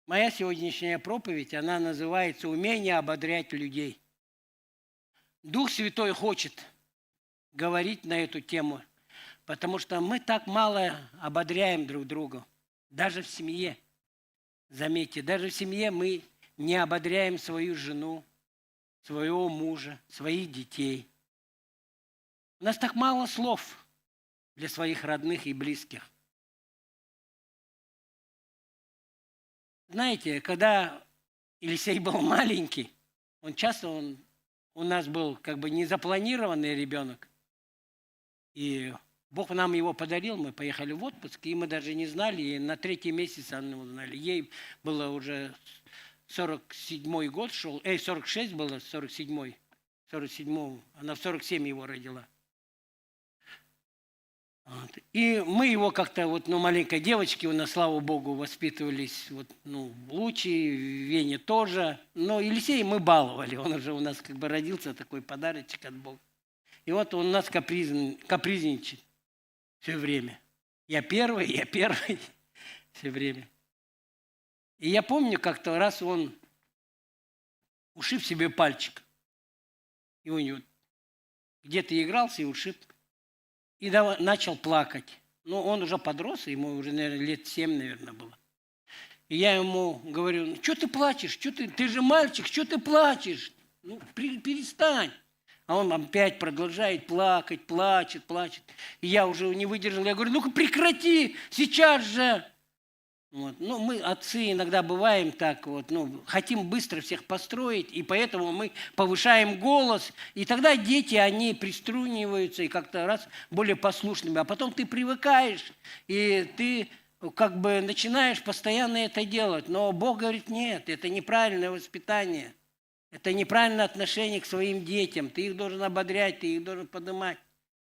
Моя сегодняшняя проповедь, она называется «Умение ободрять людей». Дух Святой хочет говорить на эту тему, потому что мы так мало ободряем друг друга, даже в семье. Заметьте, даже в семье мы не ободряем свою жену, своего мужа, своих детей. У нас так мало слов для своих родных и близких. Знаете, когда Елисей был маленький, он у нас был как бы незапланированный ребенок, и Бог нам его подарил, мы поехали в отпуск, и мы даже не знали, и на 3-й месяц они узнали. Ей было уже 47-й год шел, 46 было, 47-й, 47-й, она в 47 его родила. Вот. И мы его как-то, маленькой девочки у нас, слава Богу, воспитывались, Лучи, Вене тоже. Но Елисея мы баловали, он уже у нас как бы родился, такой подарочек от Бога. И вот он у нас капризничает все время. Я первый, все время. И я помню, как-то раз он ушиб себе пальчик. И у него где-то игрался и ушиб. И начал плакать. Ну, он уже подрос, ему уже, наверное, лет 7, наверное, было. И я ему говорю: что ты плачешь? Ты же мальчик, что ты плачешь? Ну, перестань. А он опять продолжает плакать, плачет. И я уже не выдержал, я говорю: ну-ка прекрати, сейчас же. Вот. Ну, мы, отцы, иногда бываем так, хотим быстро всех построить, и поэтому мы повышаем голос, и тогда дети, они приструниваются и как-то раз более послушными, а потом ты привыкаешь, и ты как бы начинаешь постоянно это делать. Но Бог говорит: нет, это неправильное воспитание, это неправильное отношение к своим детям, ты их должен ободрять, ты их должен поднимать.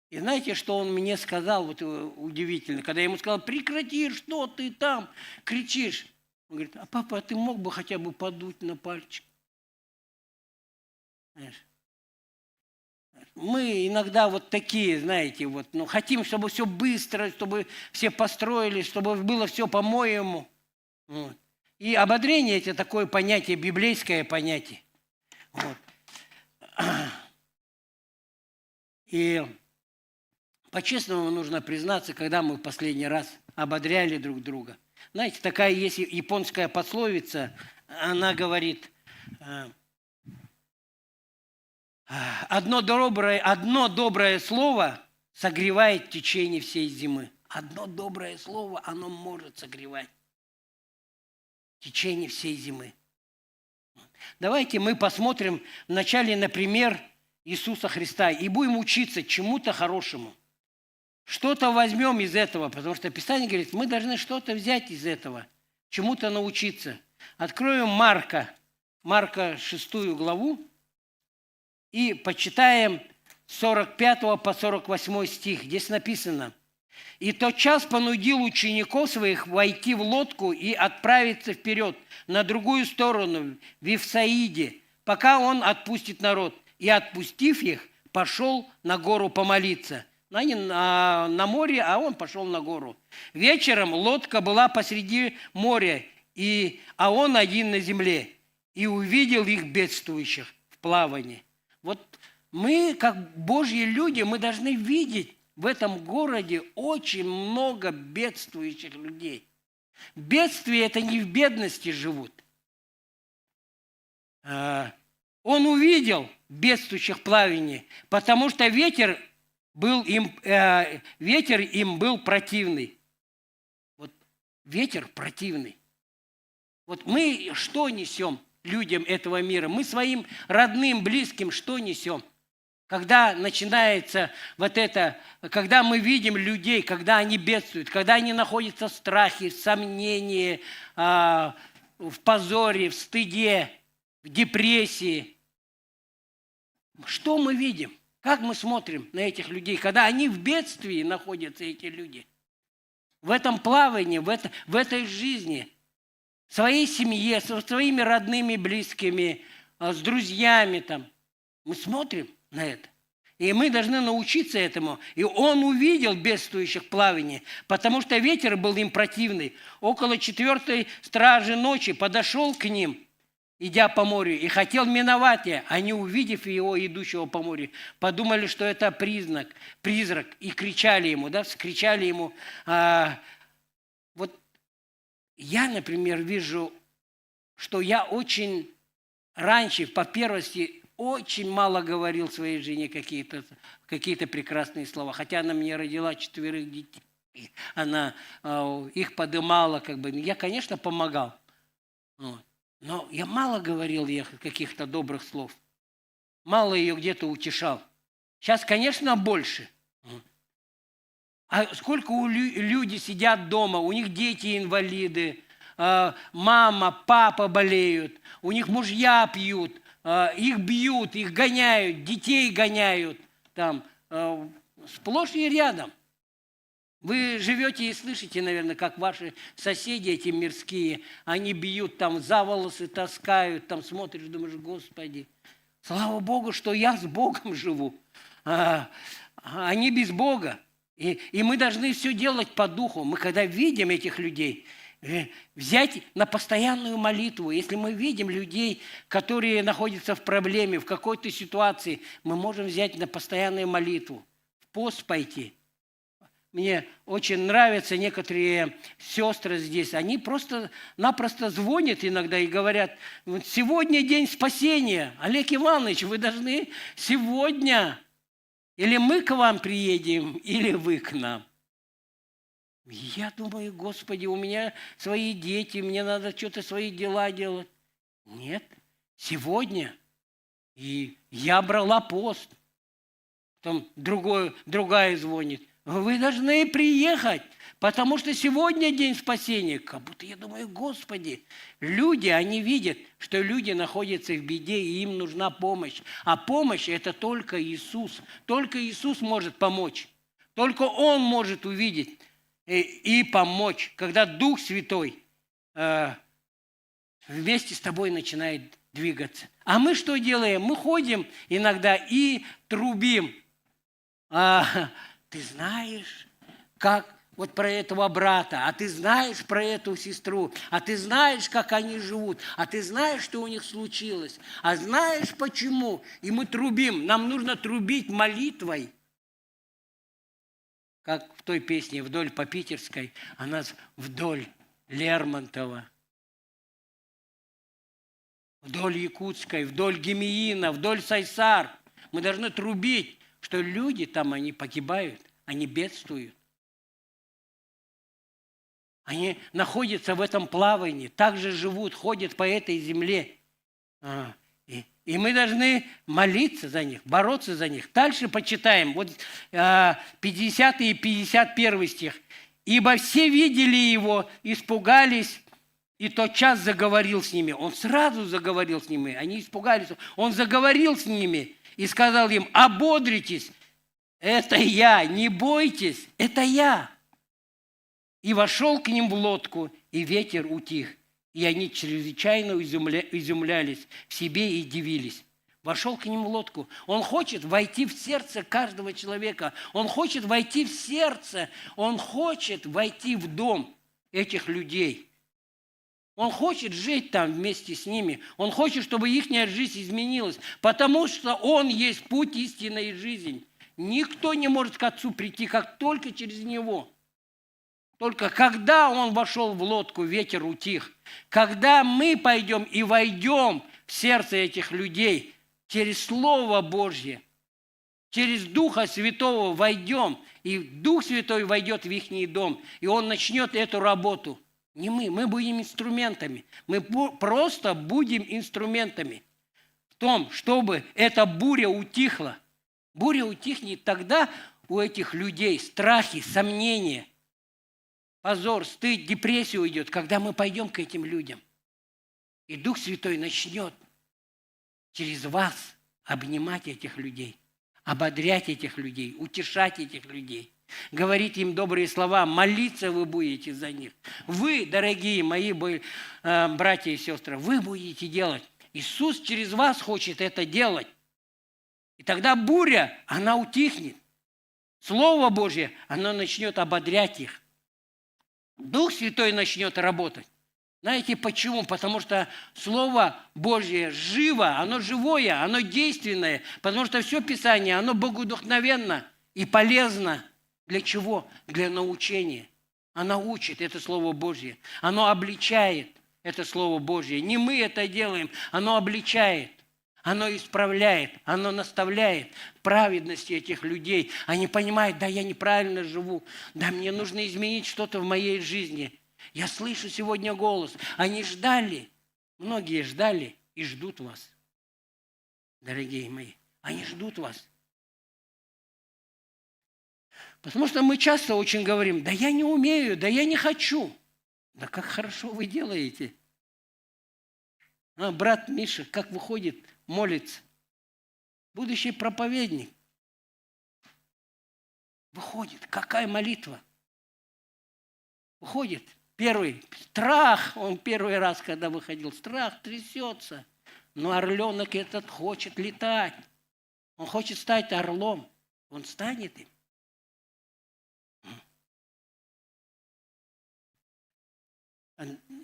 И знаете, что он мне сказал, удивительно, когда я ему сказал: прекрати, что ты там кричишь. Он говорит: а папа, ты мог бы хотя бы подуть на пальчик? Знаешь, мы иногда такие, знаете, хотим, чтобы все быстро, чтобы все построились, чтобы было все по-моему. Вот. И ободрение – это такое понятие, библейское понятие. Вот. И по-честному нужно признаться, когда мы в последний раз ободряли друг друга. Знаете, такая есть японская пословица, она говорит: одно доброе слово согревает в течение всей зимы. Одно доброе слово, оно может согревать в течение всей зимы. Давайте мы посмотрим вначале на пример Иисуса Христа и будем учиться чему-то хорошему. Что-то возьмем из этого, потому что Писание говорит, мы должны что-то взять из этого, чему-то научиться. Откроем Марка 6 главу, и почитаем с 45 по 48 стих. Здесь написано: «И тотчас понудил учеников своих войти в лодку и отправиться вперед, на другую сторону, в Вифсаиде, пока он отпустит народ. И, отпустив их, пошел на гору помолиться». Они на море, а он пошел на гору. Вечером лодка была посреди моря, а он один на земле, и увидел их бедствующих в плавании. Вот мы, как Божьи люди, мы должны видеть в этом городе очень много бедствующих людей. Бедствие – это не в бедности живут. Он увидел бедствующих в плавании, потому что ветер им был противный. Вот ветер противный. Вот мы что несем людям этого мира? Мы своим родным, близким что несем? Когда начинается когда мы видим людей, когда они бедствуют, когда они находятся в страхе, в сомнении, в позоре, в стыде, в депрессии. Что мы видим? Как мы смотрим на этих людей, когда они в бедствии находятся, эти люди? В этом плавании, в этой жизни, в своей семье, со своими родными, близкими, с друзьями там. Мы смотрим на это. И мы должны научиться этому. И он увидел бедствующих в плавании, потому что ветер был им противный. Около 4-й стражи ночи подошел к ним, идя по морю, и хотел миновать их. Они, увидев его, идущего по морю, подумали, что это призрак, и кричали ему, вскричали ему. Вот я, например, вижу, что я очень раньше, по первости, очень мало говорил своей жене какие-то прекрасные слова. Хотя она мне родила 4 детей. Она их подымала, Я, конечно, помогал. Вот. Но я мало говорил ей каких-то добрых слов. Мало ее где-то утешал. Сейчас, конечно, больше. А сколько люди сидят дома, у них дети инвалиды, мама, папа болеют, у них мужья пьют, их бьют, их гоняют, детей гоняют. Там сплошь и рядом. Вы живете и слышите, наверное, как ваши соседи эти мирские, они бьют там за волосы, таскают, там смотришь, думаешь, Господи, слава Богу, что я с Богом живу, а не без Бога. И мы должны все делать по духу. Мы когда видим этих людей, взять на постоянную молитву. Если мы видим людей, которые находятся в проблеме, в какой-то ситуации, мы можем взять на постоянную молитву, в пост пойти. Мне очень нравятся некоторые сестры здесь. Они просто-напросто звонят иногда и говорят, вот сегодня день спасения. Олег Иванович, вы должны сегодня, или мы к вам приедем, или вы к нам. Я думаю, Господи, у меня свои дети, мне надо что-то свои дела делать. Нет, сегодня. И я брала пост. Потом другая звонит. Вы должны приехать, потому что сегодня день спасения. Как будто я думаю, Господи, люди, они видят, что люди находятся в беде, и им нужна помощь. А помощь – это только Иисус. Только Иисус может помочь. Только Он может увидеть и помочь, когда Дух Святой вместе с тобой начинает двигаться. А мы что делаем? Мы ходим иногда и трубим. Ты знаешь, как вот про этого брата, а ты знаешь про эту сестру, а ты знаешь, как они живут, а ты знаешь, что у них случилось, а знаешь почему. И мы трубим. Нам нужно трубить молитвой. Как в той песне «Вдоль по Питерской», а нас вдоль Лермонтова, вдоль Якутской, вдоль Гемеина, вдоль Сайсар. Мы должны трубить, что люди там, они погибают, они бедствуют. Они находятся в этом плавании, также живут, ходят по этой земле. И мы должны молиться за них, бороться за них. Дальше почитаем, вот 50 и 51 стих. «Ибо все видели его, испугались, и тотчас заговорил с ними». Он сразу заговорил с ними, они испугались. Он заговорил с ними и сказал им: «Ободритесь, это я, не бойтесь, это я». И вошел к ним в лодку, и ветер утих. И они чрезвычайно изумлялись в себе и дивились. Вошел к ним в лодку. Он хочет войти в сердце каждого человека. Он хочет войти в сердце. Он хочет войти в дом этих людей. Он хочет жить там вместе с ними. Он хочет, чтобы их жизнь изменилась. Потому что Он есть путь, истина и жизнь. Никто не может к Отцу прийти, как только через Него. Только когда Он вошел в лодку, ветер утих. Когда мы пойдем и войдем в сердце этих людей через Слово Божье, через Духа Святого войдем, и Дух Святой войдет в их дом, и Он начнет эту работу. Не мы будем инструментами. Мы просто будем инструментами в том, чтобы эта буря утихла. Буря утихнет тогда у этих людей страхи, сомнения, позор, стыд, депрессия уйдет, когда мы пойдем к этим людям. И Дух Святой начнет через вас обнимать этих людей, ободрять этих людей, утешать этих людей, говорить им добрые слова, молиться вы будете за них. Вы, дорогие мои братья и сестры, вы будете делать. Иисус через вас хочет это делать. И тогда буря, она утихнет. Слово Божье, оно начнет ободрять их. Дух Святой начнет работать. Знаете почему? Потому что Слово Божье живо, оно живое, оно действенное. Потому что все Писание, оно богодухновенно и полезно. Для чего? Для научения. Оно учит, это Слово Божье. Оно обличает, это Слово Божье. Не мы это делаем, оно обличает. Оно исправляет, оно наставляет праведности этих людей. Они понимают, да, я неправильно живу, да, мне нужно изменить что-то в моей жизни. Я слышу сегодня голос. Они ждали, многие ждали и ждут вас, дорогие мои. Они ждут вас. Потому что мы часто очень говорим, да я не умею, да я не хочу. Да как хорошо вы делаете. Брат Миша, как выходит, молится. Будущий проповедник. Выходит, какая молитва. Выходит, первый страх, он первый раз, когда выходил, страх трясется. Но орленок этот хочет летать. Он хочет стать орлом. Он станет им.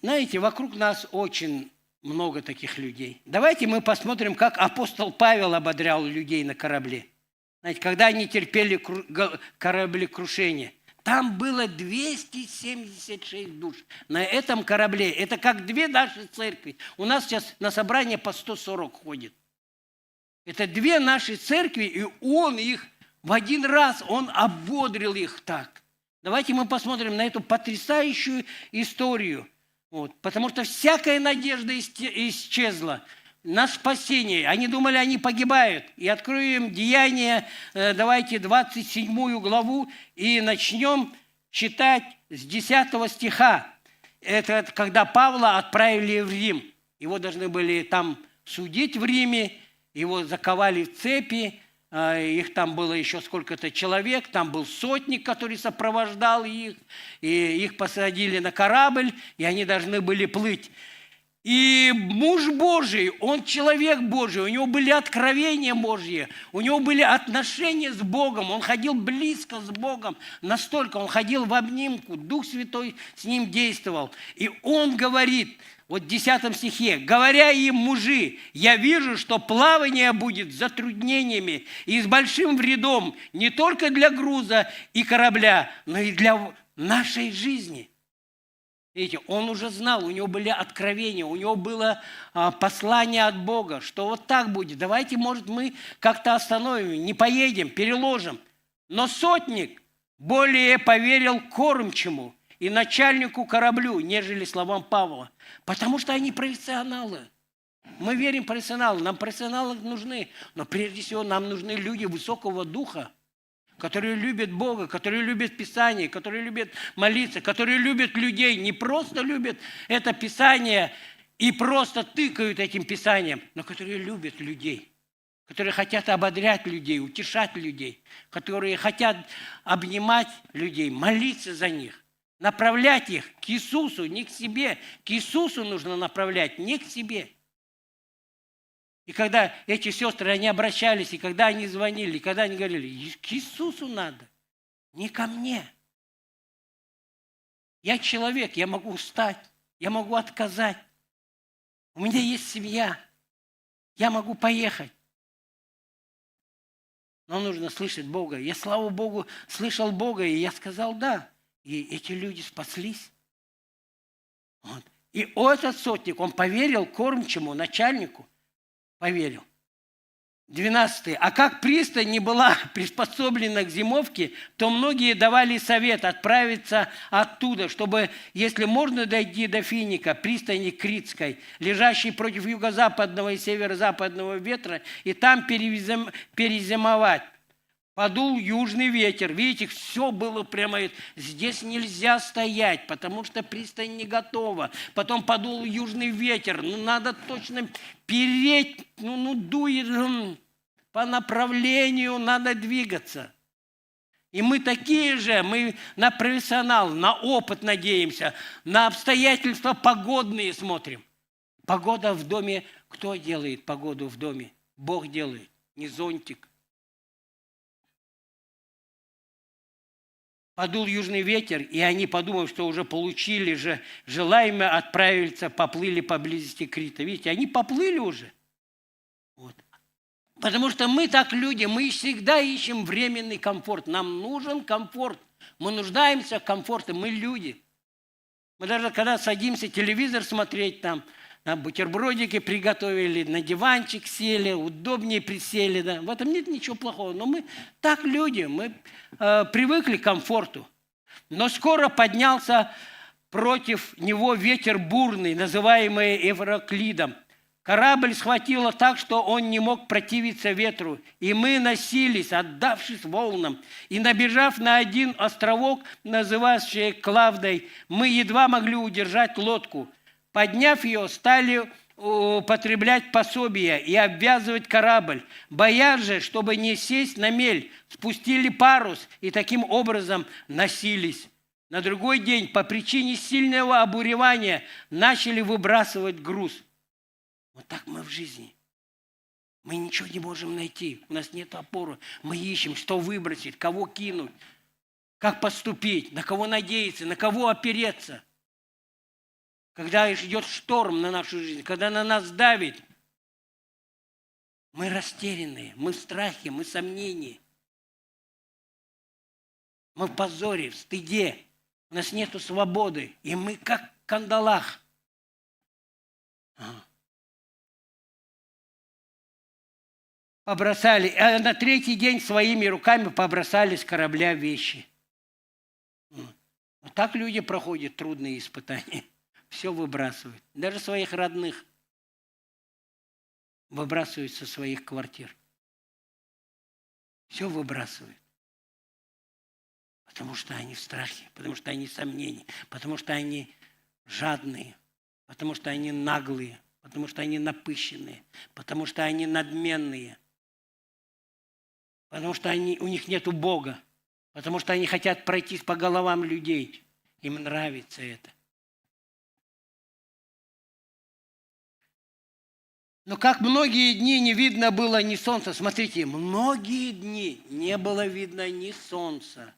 Знаете, вокруг нас очень много таких людей. Давайте мы посмотрим, как апостол Павел ободрял людей на корабле. Знаете, когда они терпели кораблекрушение, там было 276 душ на этом корабле. Это как две наши церкви. У нас сейчас на собрание по 140 ходит. Это две наши церкви, и он их в один раз, он ободрил их так. Давайте мы посмотрим на эту потрясающую историю. Потому что всякая надежда исчезла на спасение. Они думали, они погибают. И откроем Деяния, давайте 27 главу, и начнем читать с 10 стиха. Это когда Павла отправили в Рим. Его должны были там судить в Риме, его заковали в цепи. Их там было еще сколько-то человек, там был сотник, который сопровождал их, и их посадили на корабль, и они должны были плыть. И муж Божий, он человек Божий, у него были откровения Божьи, у него были отношения с Богом, он ходил близко с Богом, настолько он ходил в обнимку, Дух Святой с ним действовал. И он говорит, вот в 10 стихе, говоря им, мужи, я вижу, что плавание будет с затруднениями и с большим вредом не только для груза и корабля, но и для нашей жизни. Видите, он уже знал, у него были откровения, у него было послание от Бога, что вот так будет. Давайте, может, мы как-то остановим, не поедем, переложим. Но сотник более поверил кормчему и начальнику кораблю, нежели словам Павла. Потому что они профессионалы. Мы верим профессионалам, нам профессионалы нужны. Но прежде всего нам нужны люди высокого духа, которые любят Бога, которые любят Писание, которые любят молиться, которые любят людей, не просто любят это Писание и просто тыкают этим Писанием, но которые любят людей, которые хотят ободрять людей, утешать людей, которые хотят обнимать людей, молиться за них. Направлять их к Иисусу, не к себе. К Иисусу нужно направлять, не к себе. И когда эти сестры, они обращались, и когда они звонили, и когда они говорили, к Иисусу надо, не ко мне. Я человек, я могу устать, я могу отказать. У меня есть семья, я могу поехать. Но нужно слышать Бога. Я, слава Богу, слышал Бога, и я сказал «да». И эти люди спаслись. Вот. И этот сотник, он поверил кормчему, начальнику, поверил. 12. А как пристань не была приспособлена к зимовке, то многие давали совет отправиться оттуда, чтобы, если можно дойти до Финика, пристани Критской, лежащей против юго-западного и северо-западного ветра, и там перезимовать. Подул южный ветер. Видите, все было прямо... Здесь нельзя стоять, потому что пристань не готова. Потом подул южный ветер. Надо точно переть. Дует по направлению, надо двигаться. И мы такие же, мы на профессионал, на опыт надеемся, на обстоятельства погодные смотрим. Погода в доме. Кто делает погоду в доме? Бог делает. ни зонтик. Подул южный ветер, и они, подумав, что уже получили же желаемое, отправиться, поплыли поблизости Крита. Видите, они поплыли уже. Вот. Потому что мы так люди, мы всегда ищем временный комфорт. Нам нужен комфорт. Мы нуждаемся в комфорте, мы люди. Мы даже когда садимся телевизор смотреть, там бутербродики приготовили, на диванчик сели, удобнее присели. Да. В этом нет ничего плохого. Но мы так люди, мы привыкли к комфорту. Но скоро поднялся против него ветер бурный, называемый Евроклидом. Корабль схватило так, что он не мог противиться ветру. И мы носились, отдавшись волнам. И набежав на один островок, называющий Клавдой, мы едва могли удержать лодку. Подняв ее, стали употреблять пособия и обвязывать корабль. Боясь же, чтобы не сесть на мель, спустили парус и таким образом носились. На другой день по причине сильного обуревания начали выбрасывать груз. Вот так мы в жизни. Мы ничего не можем найти. У нас нет опоры. Мы ищем, что выбросить, кого кинуть, как поступить, на кого надеяться, на кого опереться. Когда идет шторм на нашу жизнь, когда на нас давит, мы растерянные, мы в страхе, мы в сомнении. Мы в позоре, в стыде. У нас нет свободы. И мы как в кандалах. Побросали, а на третий день своими руками побросали с корабля вещи. Вот так люди проходят трудные испытания. Все выбрасывают. Даже своих родных выбрасывают со своих квартир. Все выбрасывают. Потому что они в страхе, потому что они в сомнении, потому что они жадные, потому что они наглые, потому что они напыщенные, потому что они надменные. Потому что у них нет Бога. Потому что они хотят пройтись по головам людей. Им нравится это. Но как многие дни не видно было ни солнца. Смотрите, многие дни не было видно ни солнца,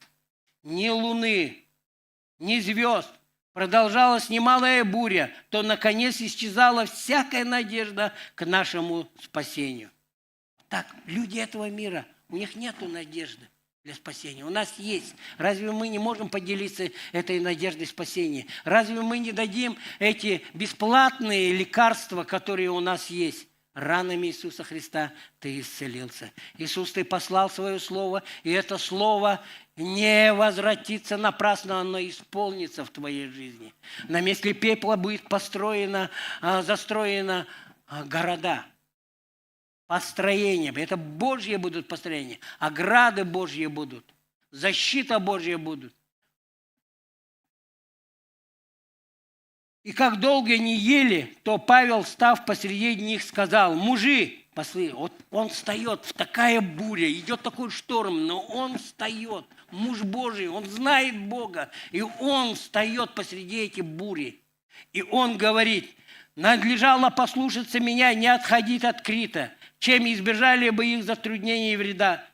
ни луны, ни звезд. Продолжалась немалая буря, то, наконец, исчезала всякая надежда к нашему спасению. Так, люди этого мира, у них нет надежды для спасения. У нас есть. Разве мы не можем поделиться этой надеждой спасения? Разве мы не дадим эти бесплатные лекарства, которые у нас есть? Ранами Иисуса Христа ты исцелился. Иисус, ты послал свое слово, и это слово не возвратится напрасно, оно исполнится в твоей жизни. На месте пепла будет застроено города. Построения. Это Божьи будут построения. Ограды Божьи будут. Защита Божья будут. И как долго они ели, то Павел, став посреди них, сказал: мужи, послы, вот он встает в такая буря, идет такой шторм, но он встает. Муж Божий, он знает Бога, и он встает посреди этих бури. И он говорит: надлежало послушаться меня, не отходить от Крита, чем избежали бы их затруднений и вреда.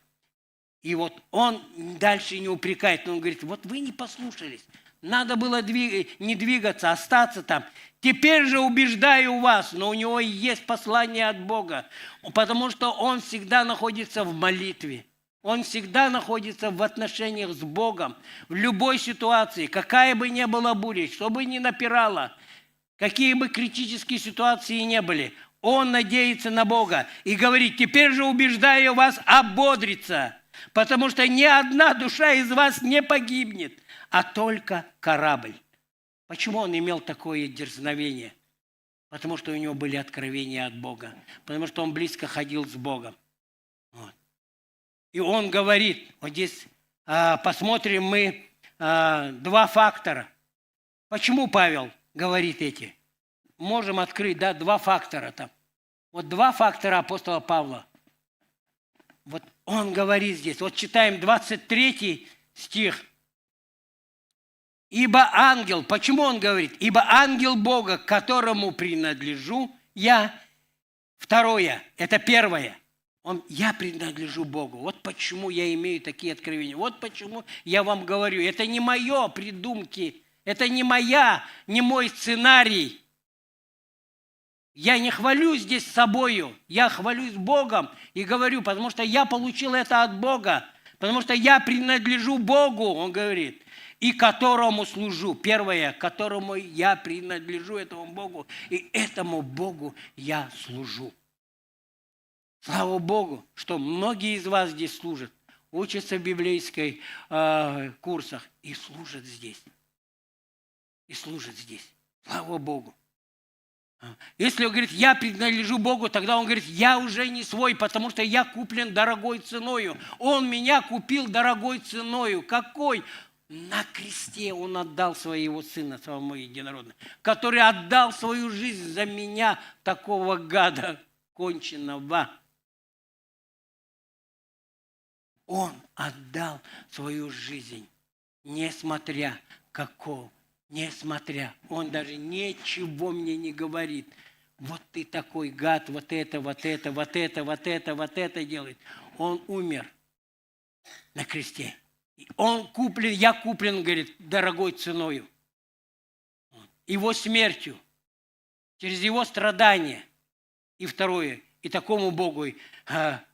И вот он дальше не упрекает, но он говорит: вот вы не послушались, надо было не двигаться, остаться там. Теперь же убеждаю вас, но у него есть послание от Бога, потому что он всегда находится в молитве. Он всегда находится в отношениях с Богом, в любой ситуации, какая бы ни была буря, что бы ни напирало, какие бы критические ситуации ни были. Он надеется на Бога и говорит: теперь же убеждаю вас ободриться, потому что ни одна душа из вас не погибнет, а только корабль. Почему он имел такое дерзновение? Потому что у него были откровения от Бога, потому что он близко ходил с Богом. Вот. И он говорит, вот здесь посмотрим мы два фактора. Почему Павел говорит эти? Можем открыть, да, два фактора там. Вот два фактора апостола Павла. Вот он говорит здесь, вот читаем 23 стих. Ибо ангел, почему он говорит? Ибо ангел Бога, к которому принадлежу я. Второе, это первое. Я принадлежу Богу. Вот почему я имею такие откровения. Вот почему я вам говорю. Это не мое придумки. Это не мой сценарий. Я не хвалюсь здесь собою. Я хвалюсь Богом и говорю, потому что я получил это от Бога. Потому что я принадлежу Богу, он говорит, и которому служу. Первое, которому я принадлежу, этому Богу. И этому Богу я служу. Слава Богу, что многие из вас здесь служат, учатся в библейской курсах и служат здесь. И служат здесь. Слава Богу. Если он говорит, я принадлежу Богу, тогда он говорит, я уже не свой, потому что я куплен дорогой ценою. Он меня купил дорогой ценою. Какой? На кресте он отдал своего сына, своего единородного, который отдал свою жизнь за меня, такого гада конченного. Он отдал свою жизнь, несмотря он даже ничего мне не говорит. Вот ты такой гад, вот это делает. Он умер на кресте. Я куплен, говорит, дорогой ценою. Его смертью, через его страдания. И второе, и такому Богу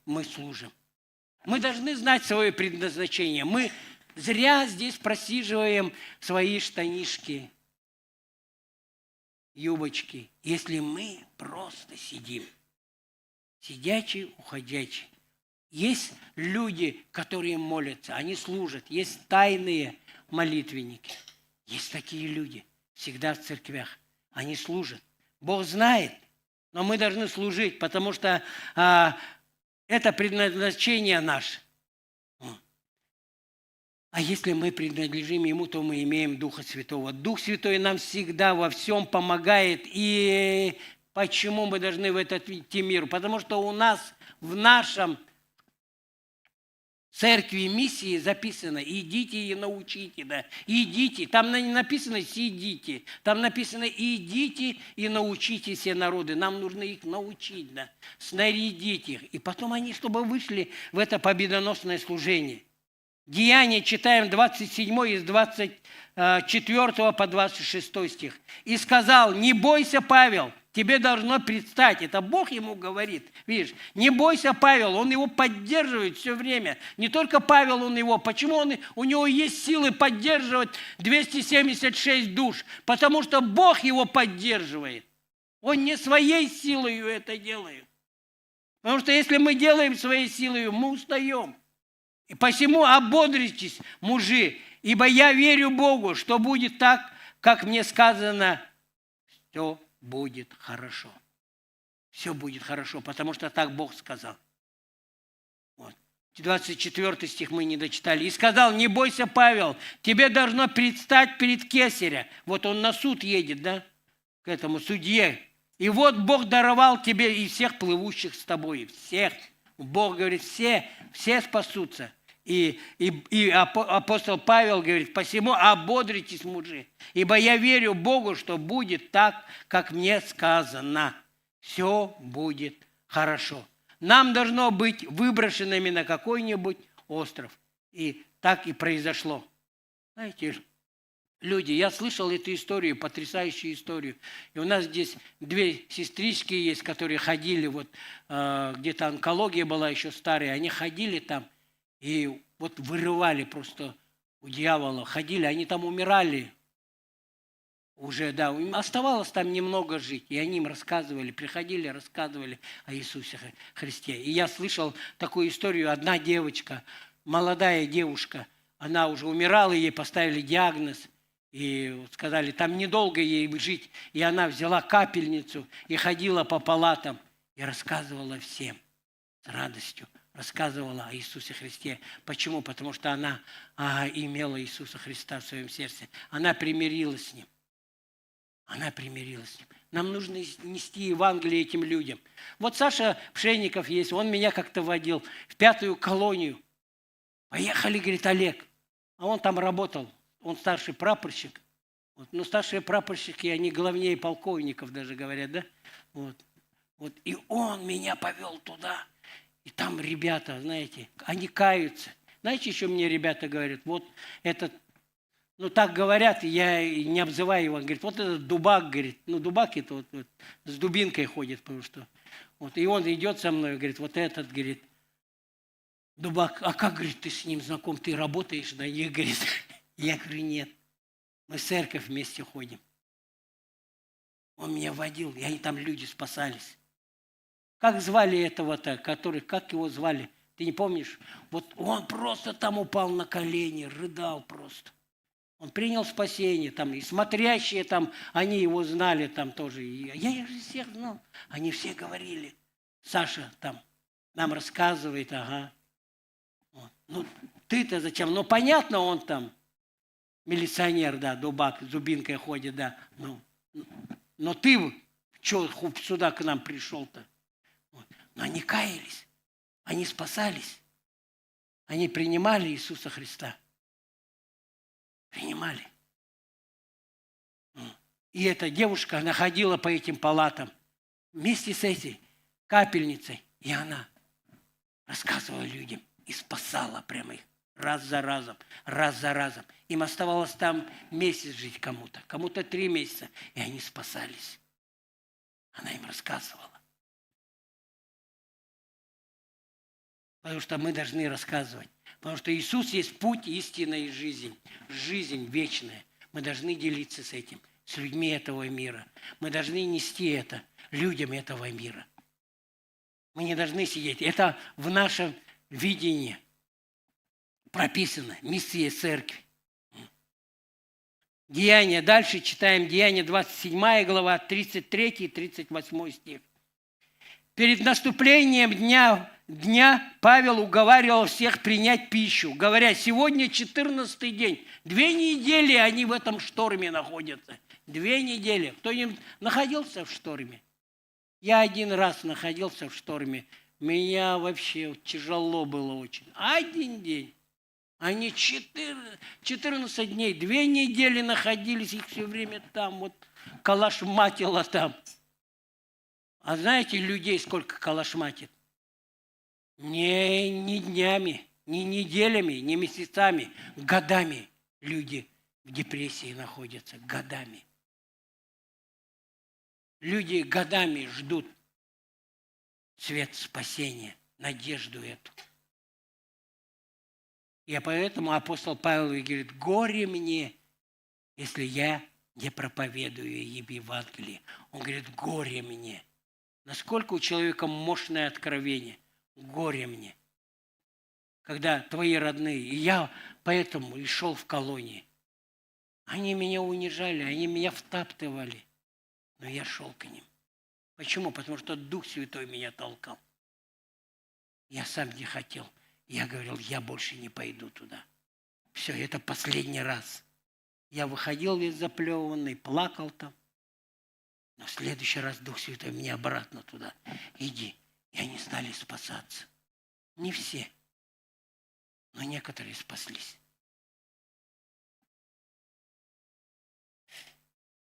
мы служим. Мы должны знать свое предназначение. Мы зря здесь просиживаем свои штанишки, юбочки, если мы просто сидим. Сидячий, уходячий. Есть люди, которые молятся, они служат. Есть тайные молитвенники. Есть такие люди всегда в церквях. Они служат. Бог знает, но мы должны служить, потому что это предназначение наше. А если мы принадлежим Ему, то мы имеем Духа Святого. Дух Святой нам всегда во всем помогает. И почему мы должны в этот идти мир? Потому что у нас в нашем церкви миссии записано «идите и научите». Да. Идите. Там не написано «сидите». Там написано «идите и научите все народы». Нам нужно их научить, да. Снарядить их. И потом они, чтобы вышли в это победоносное служение. Деяния читаем 27 из 24 по 26 стих. «И сказал, не бойся, Павел, тебе должно предстать». Это Бог ему говорит. Видишь, не бойся, Павел, он его поддерживает все время. Не только Павел, он его. Почему у него есть силы поддерживать 276 душ? Потому что Бог его поддерживает. Он не своей силой это делает. Потому что если мы делаем своей силой, мы устаем. И посему ободритесь, мужи, ибо я верю Богу, что будет так, как мне сказано, все будет хорошо. Все будет хорошо, потому что так Бог сказал. Вот. 24 стих мы не дочитали. «И сказал, не бойся, Павел, тебе должно предстать перед Кесаря». Вот он на суд едет, да, к этому судье. «И вот Бог даровал тебе и всех плывущих с тобой». Всех. Бог говорит, все спасутся. И апостол Павел говорит, посему ободритесь, мужи, ибо я верю Богу, что будет так, как мне сказано. Все будет хорошо. Нам должно быть выброшенными на какой-нибудь остров. И так и произошло. Знаете, люди, я слышал эту историю, потрясающую историю. И у нас здесь две сестрички есть, которые ходили, вот где-то онкология была еще старая, они ходили там, и вот вырывали просто у дьявола, ходили, они там умирали уже, да, им оставалось там немного жить, и они им рассказывали, приходили, рассказывали о Иисусе Христе. И я слышал такую историю, одна девочка, молодая девушка, она уже умирала, ей поставили диагноз, и сказали, там недолго ей жить, и она взяла капельницу и ходила по палатам, и рассказывала всем с радостью. Рассказывала о Иисусе Христе. Почему? Потому что она имела Иисуса Христа в своем сердце. Она примирилась с Ним. Она примирилась с Ним. Нам нужно нести Евангелие этим людям. Вот Саша Пшенников есть, он меня как-то водил в 5-ю колонию. Поехали, говорит, Олег. А он там работал, он старший прапорщик. Вот. Ну, старшие прапорщики, они главнее полковников даже говорят, да? Вот. И он меня повел туда. И там ребята, знаете, они каются. Знаете, еще мне ребята говорят, вот этот, ну так говорят, я не обзываю его, говорит, вот этот дубак, говорит, ну дубак это вот с дубинкой ходит, потому что, вот, и он идет со мной, говорит, вот этот, говорит, дубак, а как, говорит, ты с ним знаком, ты работаешь на них, говорит. Я говорю, нет, мы в церковь вместе ходим. Он меня водил, и они там люди спасались. Как звали этого-то, который, как его звали? Ты не помнишь? Вот он просто там упал на колени, рыдал просто. Он принял спасение, там, и смотрящие там, они его знали там тоже. И я их же всех знал. Они все говорили. Саша там нам рассказывает, ага. Вот. Ну, ты-то зачем? Ну, понятно, он там милиционер, да, дубак, с зубинкой ходит, да. Ну, но ты что сюда к нам пришел-то? Вот. Но они каялись, они спасались, они принимали Иисуса Христа. Принимали. И эта девушка, она ходила по этим палатам вместе с этой капельницей, и она рассказывала людям и спасала прямо их раз за разом, раз за разом. Им оставалось там месяц жить кому-то, кому-то 3 месяца, и они спасались. Она им рассказывала. Потому что мы должны рассказывать. Потому что Иисус есть путь, истина и жизнь. Жизнь вечная. Мы должны делиться с этим, с людьми этого мира. Мы должны нести это людям этого мира. Мы не должны сидеть. Это в нашем видении прописано. Миссия церкви. Деяния. Дальше читаем Деяния 27 глава, 33 и 38 стих. Перед наступлением дня Павел уговаривал всех принять пищу, говоря, сегодня 14-й день. 2 недели они в этом шторме находятся. 2 недели. Кто-нибудь находился в шторме? Я 1 раз находился в шторме. Меня вообще тяжело было очень. 1 день. Они 14 дней, 2 недели находились, их все время там, вот калашматило там. А знаете, людей сколько калашматит? Не днями, не неделями, не месяцами, годами люди в депрессии находятся, годами. Люди годами ждут свет спасения, надежду эту. И поэтому апостол Павел говорит, горе мне, если я не проповедую им Евангелие. Он говорит, горе мне. Насколько у человека мощное откровение. Горе мне. Когда твои родные, и я поэтому и шел в колонии. Они меня унижали, они меня втаптывали. Но я шел к ним. Почему? Потому что Дух Святой меня толкал. Я сам не хотел. Я говорил, я больше не пойду туда. Все, это последний раз. Я выходил весь заплеванный, плакал там. Но в следующий раз Дух Святой меня обратно туда. Иди. И они стали спасаться. Не все, но некоторые спаслись.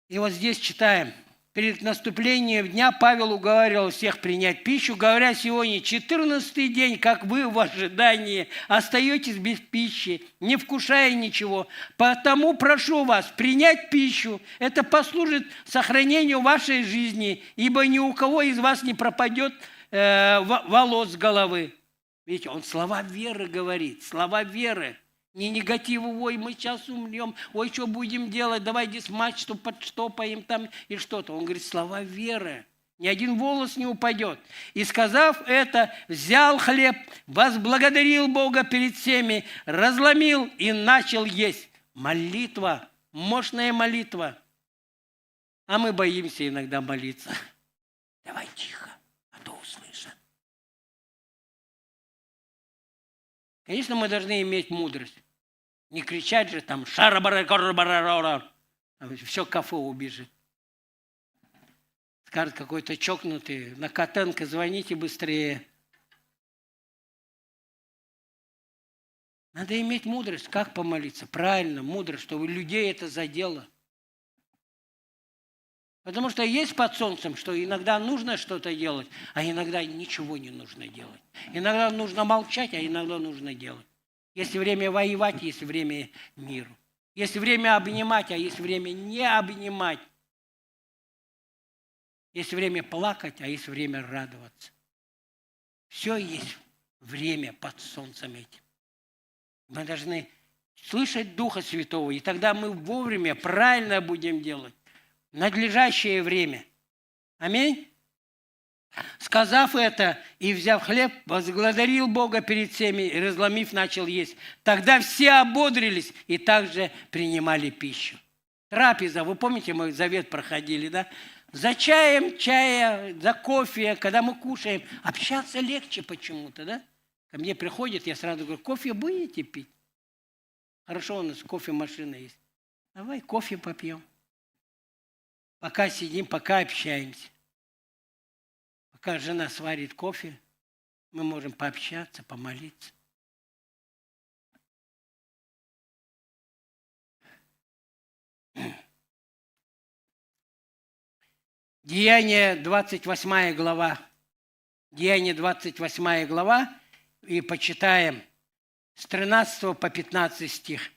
И вот здесь читаем. Перед наступлением дня Павел уговаривал всех принять пищу, говоря, сегодня 14-й день, как вы в ожидании остаетесь без пищи, не вкушая ничего. Потому прошу вас принять пищу. Это послужит сохранению вашей жизни, ибо ни у кого из вас не пропадет волос с головы. Видите, он слова веры говорит, слова веры. Не негативу, ой, мы сейчас умрем, ой, что будем делать, давай здесь мать, что подштопаем там и что-то. Он говорит, слова веры, ни один волос не упадет. И сказав это, взял хлеб, возблагодарил Бога перед всеми, разломил и начал есть. Молитва, мощная молитва. А мы боимся иногда молиться. Давай тихо, а то услышат. Конечно, мы должны иметь мудрость. Не кричать же там шара-бара-кара-бара-ра. Все кафе убежит. Скажет какой-то чокнутый, на Котенко звоните быстрее. Надо иметь мудрость, как помолиться. Правильно, мудрость, чтобы людей это задело. Потому что есть под солнцем, что иногда нужно что-то делать, а иногда ничего не нужно делать. Иногда нужно молчать, а иногда нужно делать. Есть время воевать, есть время миру. Есть время обнимать, а есть время не обнимать. Есть время плакать, а есть время радоваться. Все есть время под солнцем этим. Мы должны слышать Духа Святого, и тогда мы вовремя правильно будем делать. Надлежащее время. Аминь. Сказав это и взяв хлеб, возблагодарил Бога перед всеми и, разломив, начал есть. Тогда все ободрились и также принимали пищу. Трапеза, вы помните, мы завет проходили, да? За чаем, за кофе, когда мы кушаем, общаться легче почему-то, да? Ко мне приходят, я сразу говорю, кофе будете пить? Хорошо, у нас кофемашина есть. Давай кофе попьем. Пока сидим, пока общаемся. Пока жена сварит кофе, мы можем пообщаться, помолиться. Деяние 28 глава. Деяние 28 глава. И почитаем с 13 по 15 стих.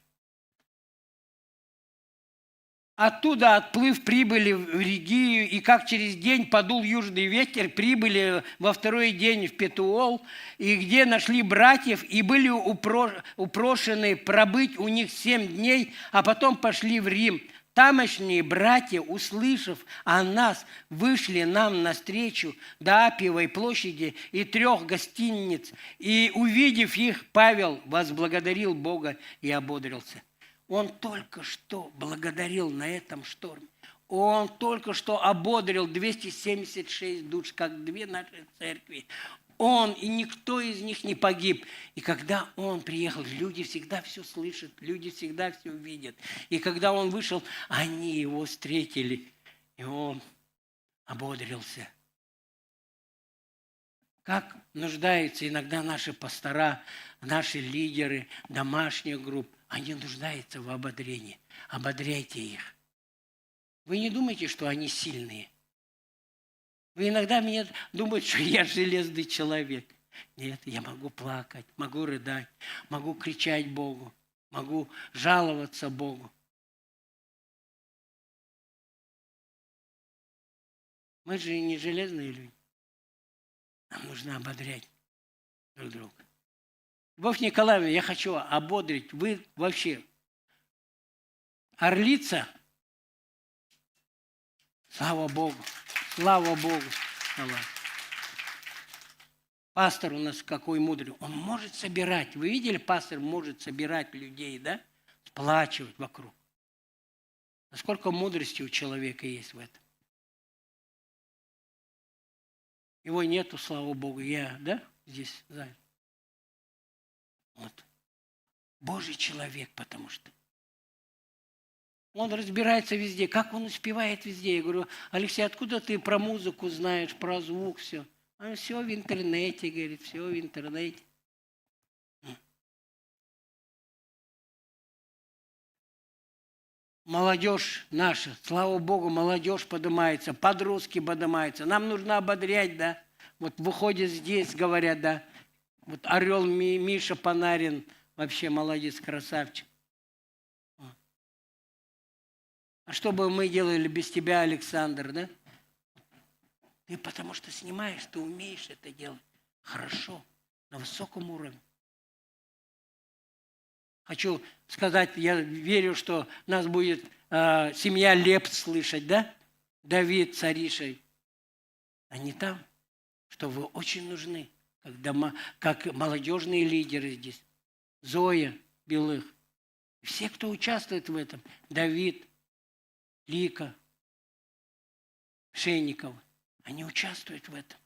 Оттуда, отплыв, прибыли в Ригию, и как через день подул южный ветер, прибыли во второй день в Петуол, и где нашли братьев, и были упрошены пробыть у них 7 дней, а потом пошли в Рим. Тамошние братья, услышав о нас, вышли нам навстречу до Апиевой площади и 3 гостиниц, и, увидев их, Павел возблагодарил Бога и ободрился. Он только что благодарил на этом шторме. Он только что ободрил 276 душ, как 2 наши церкви. Он и никто из них не погиб. И когда он приехал, люди всегда все слышат, люди всегда все видят. И когда он вышел, они его встретили, и он ободрился. Как нуждаются иногда наши пастора, наши лидеры домашних групп. Они нуждаются в ободрении. Ободряйте их. Вы не думайте, что они сильные. Вы иногда меня думаете, что я железный человек. Нет, я могу плакать, могу рыдать, могу кричать Богу, могу жаловаться Богу. Мы же не железные люди. Нам нужно ободрять друг друга. Любовь Николаевна, я хочу ободрить. Вы вообще орлица. Слава Богу. Слава Богу. Пастор у нас какой мудрый. Он может собирать. Вы видели, пастор может собирать людей, да? Сплачивать вокруг. Насколько мудрости у человека есть в этом. Его нету, слава Богу. Я, да, здесь занят. Вот. Божий человек, потому что он разбирается везде. Как он успевает везде? Я говорю, Алексей, откуда ты про музыку знаешь, про звук, все? Он все в интернете, говорит, все в интернете. Молодежь наша, слава Богу, молодежь поднимается, подростки поднимаются. Нам нужно ободрять, да? Вот выходят здесь, говорят, да? Вот орел Миша Панарин, вообще молодец, красавчик. А что бы мы делали без тебя, Александр, да? Ты потому что снимаешь, ты умеешь это делать хорошо, на высоком уровне. Хочу сказать, я верю, что нас будет семья Лепт слышать, да? Давид с Аришей. Они там, что вы очень нужны. Как молодежные лидеры здесь. Зоя Белых. Все, кто участвует в этом. Давид, Лика, Шейникова. Они участвуют в этом.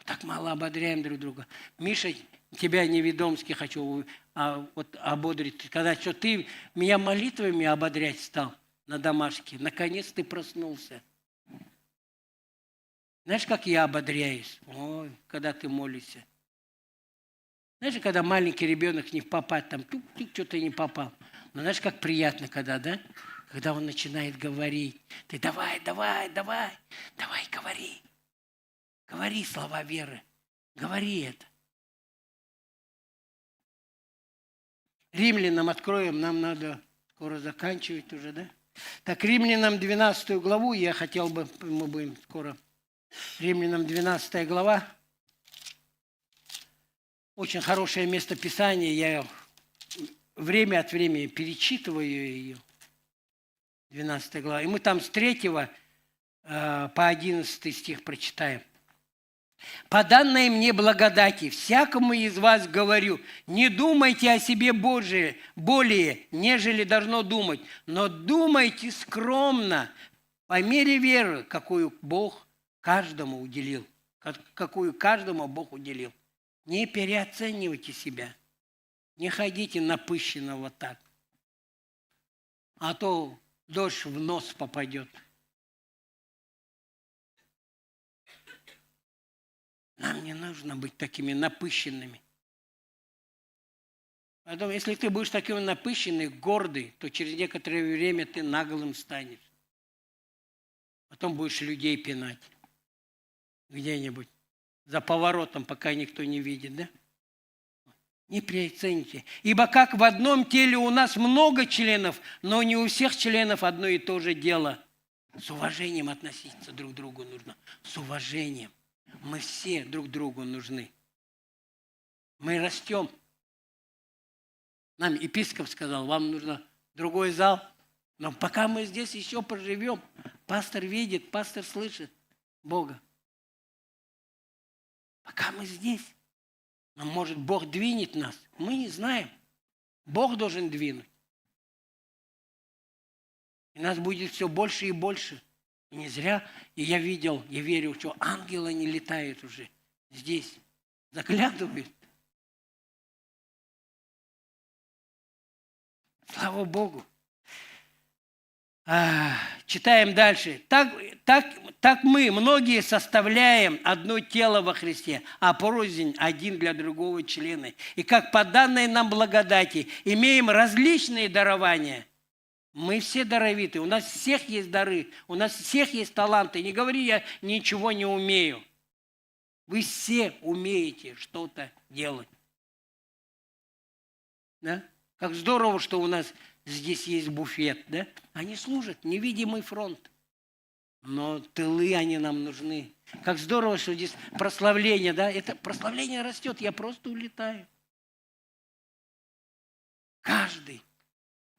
Так мало ободряем друг друга. Миша, тебя неведомски хочу вот ободрить. Сказать, что ты меня молитвами ободрять стал на домашке. Наконец ты проснулся. Знаешь, как я ободряюсь? Ой, когда ты молишься. Знаешь, когда маленький ребенок не попасть, там тук-тук, что-то не попал. Но знаешь, как приятно, когда, да? когда он начинает говорить, ты давай, говори. Говори слова веры. Говори это. Римлянам откроем, нам надо скоро заканчивать уже, да? Так, Римлянам 12 главу, я хотел бы, мы будем скоро. Римлянам 12 глава. Очень хорошее место Писания, я время от времени перечитываю ее. 12 глава. И мы там с 3 по 11 стих прочитаем. «По данной мне благодати всякому из вас говорю, не думайте о себе более, нежели должно думать, но думайте скромно, по мере веры, какую Бог каждому уделил». Какую каждому Бог уделил. Не переоценивайте себя. Не ходите напыщенно вот так. А то дождь в нос попадет. Нам не нужно быть такими напыщенными. Поэтому, если ты будешь таким напыщенный, гордый, то через некоторое время ты наглым станешь. Потом будешь людей пинать где-нибудь за поворотом, пока никто не видит, да? Не переоцените. Ибо как в одном теле у нас много членов, но не у всех членов одно и то же дело. С уважением относиться друг к другу нужно. С уважением. Мы все друг другу нужны. Мы растем. Нам епископ сказал, вам нужно другой зал. Но пока мы здесь еще поживем, пастор видит, пастор слышит Бога. Пока мы здесь. Но может Бог двинет нас? Мы не знаем. Бог должен двинуть. И нас будет все больше и больше. И не зря. И я верю, что ангелы не летают уже здесь. Заглядывают. Слава Богу. Читаем дальше. Так мы, многие, составляем одно тело во Христе, а порознь один для другого члены. И как по данной нам благодати имеем различные дарования. Мы все даровиты, у нас всех есть дары, у нас всех есть таланты. Не говори, я ничего не умею. Вы все умеете что-то делать. Да? Как здорово, что у нас здесь есть буфет, да? Они служат, невидимый фронт. Но тылы они нам нужны. Как здорово, что здесь прославление, да? Это прославление растет, я просто улетаю. Каждый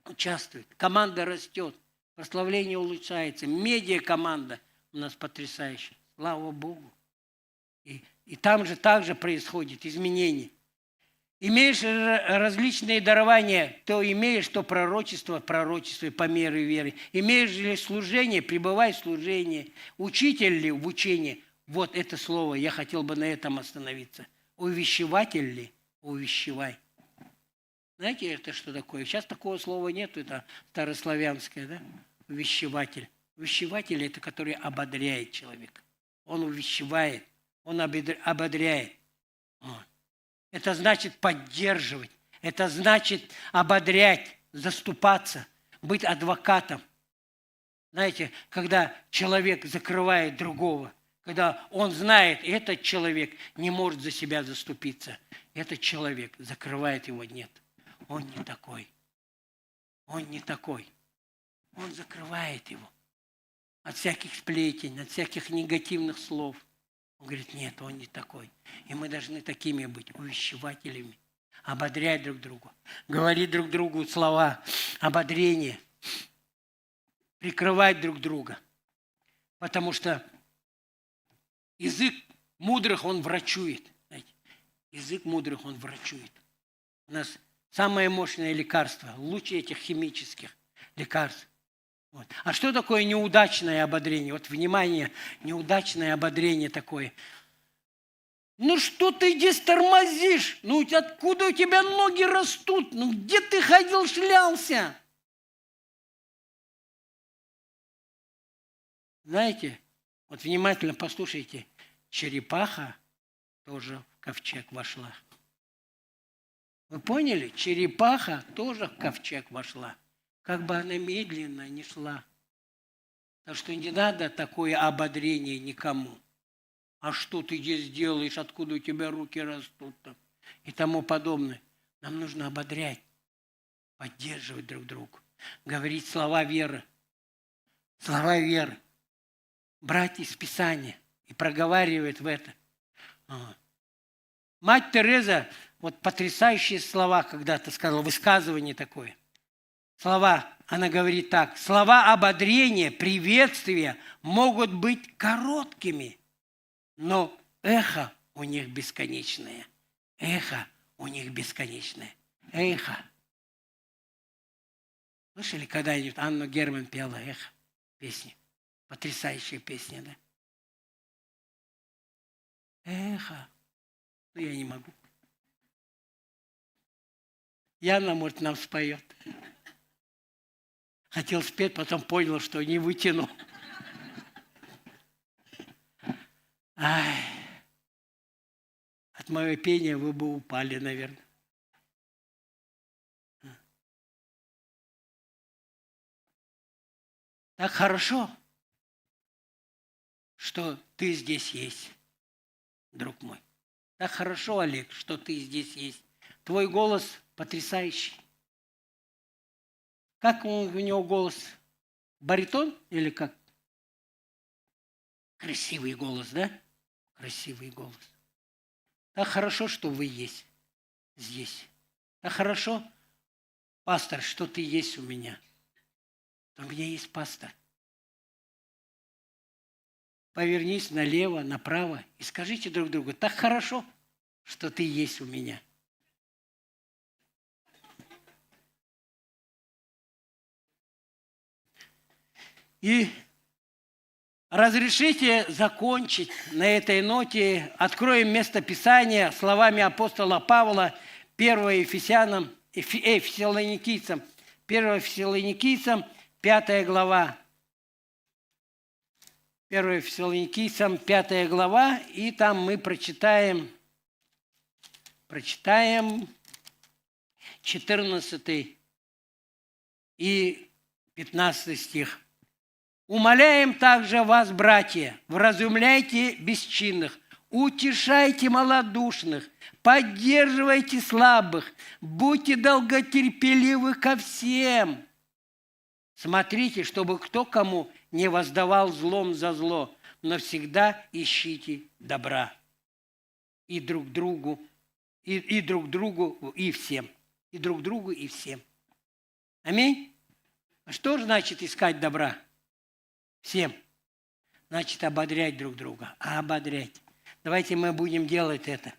участвует. Команда растет. Прославление улучшается. Медиа-команда у нас потрясающая. Слава Богу. И там же также происходит изменение. Имеешь различные дарования, то имеешь, то пророчество по мере веры. Имеешь ли служение, пребывай в служении. Учитель ли в учении? Вот это слово, я хотел бы на этом остановиться. Увещеватель ли? Увещевай. Знаете, это что такое? Сейчас такого слова нет, это старославянское, да? Увещеватель. Увещеватель – это который ободряет человека. Он увещевает, он ободряет. Вот. Это значит поддерживать, это значит ободрять, заступаться, быть адвокатом. Знаете, когда человек закрывает другого, когда он знает, этот человек не может за себя заступиться, этот человек закрывает его, нет. Он не такой. Он не такой. Он закрывает его от всяких сплетен, от всяких негативных слов. Он говорит, нет, он не такой. И мы должны такими быть, увещевателями, ободрять друг друга, говорить друг другу слова ободрения, прикрывать друг друга. Потому что язык мудрых, он врачует. Знаете, язык мудрых, он врачует. У нас самое мощное лекарство, лучше этих химических лекарств. Вот. А что такое неудачное ободрение? Вот, внимание, неудачное ободрение такое. Ну что ты здесь тормозишь? Ну откуда у тебя ноги растут? Ну где ты ходил, шлялся? Знаете, вот внимательно послушайте. Черепаха тоже в ковчег вошла. Вы поняли? Черепаха тоже в ковчег вошла. как бы она медленно не шла. Так что не надо такое ободрение никому. А что ты здесь делаешь, откуда у тебя руки растут там, и тому подобное. Нам нужно ободрять, поддерживать друг друга, говорить слова веры. Слова веры. Брать из Писания и проговаривать в это. Мать Тереза, вот потрясающие слова когда-то сказала, высказывание такое. Слова, она говорит так, слова ободрения, приветствия могут быть короткими, но эхо у них бесконечное. Эхо у них бесконечное. Эхо. Слышали когда-нибудь Анну Герман пела эхо? Песни. Потрясающая песня, да? Эхо. Ну, я не могу. Яна, может, нам споет. Хотел спеть, потом понял, что не вытяну. Ай. От моего пения вы бы упали, наверное. Так хорошо, что ты здесь есть, друг мой. Так хорошо, Олег, что ты здесь есть. Твой голос потрясающий. Как у него голос? Баритон или как? Красивый голос, да? Красивый голос. Так хорошо, что вы есть здесь. Так хорошо, пастор, что ты есть у меня. У меня есть пастор. Повернись налево, направо и скажите друг другу, так хорошо, что ты есть у меня. И разрешите закончить на этой ноте. Откроем место Писания словами апостола Павла, 1 Фессалоникийцам, 5 глава. 1 Фессалоникийцам, 5 глава, и там мы прочитаем 14 и 15 стих. «Умоляем также вас, братья, вразумляйте бесчинных, утешайте малодушных, поддерживайте слабых, будьте долготерпеливы ко всем. Смотрите, чтобы кто кому не воздавал злом за зло, но всегда ищите добра и друг другу, и друг другу, и всем. И друг другу, и всем». Аминь. А что значит искать добра? Всем. Значит, ободрять друг друга. Ободрять. Давайте мы будем делать это.